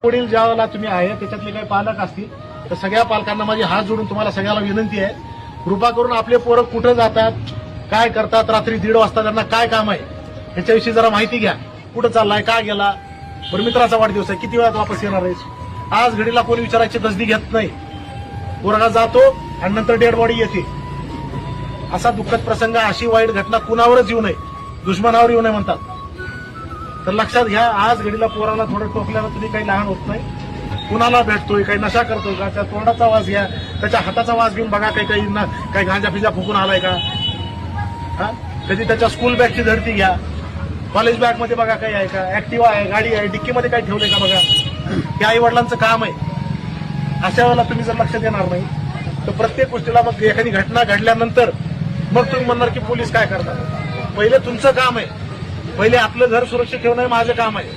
पुढील ज्यावेळेला तुम्ही आहे त्याच्यातले काही पालक असतील तर सगळ्या पालकांना माझी हात जोडून तुम्हाला सगळ्याला विनंती आहे, कृपा करून आपले पोरं कुठं जातात, काय करतात, रात्री 1:30 वाजता त्यांना काय काम आहे ह्याच्याविषयी जरा माहिती घ्या. कुठं चाललाय, का गेला, बरं मित्राचा वाढदिवस आहे, किती वेळात वापस येणार आहेस, आज घडीला कोणी विचारायची तसदी घेत नाही. पोरगा जातो आणि नंतर डेड बॉडी येते. असा दुःखद प्रसंग, अशी वाईट घटना कुणावरच येऊ नये, दुश्मनावर येऊ नये म्हणतात. तर लक्षात घ्या, आज घडीला पोराला थोडं टोकल्यानं तुम्ही काही लहान होत नाही. कुणाला भेटतोय, काही नशा करतोय का, त्या तोंडाचा वास घ्या, त्याच्या हाताचा वास घेऊन बघा, काही गांजा फिजा फुकून आलाय का, कधी त्याच्या स्कूल बॅगची धरती घ्या, कॉलेज बॅग मध्ये बघा काही आहे का, ऍक्टिव्हा आहे, गाडी आहे, डिक्कीमध्ये काही ठेवलंय का बघा. हे आई वडिलांचं काम आहे. अशा वेळेला तुम्ही जर लक्ष देणार नाही तर प्रत्येक गोष्टीला मग एखादी घटना घडल्यानंतर मग तुम्ही म्हणणार की पोलीस काय करतात. पहिले तुमचं काम आहे, पहिले आपलं घर सुरक्षित ठेवणं हे माझं काम आहे.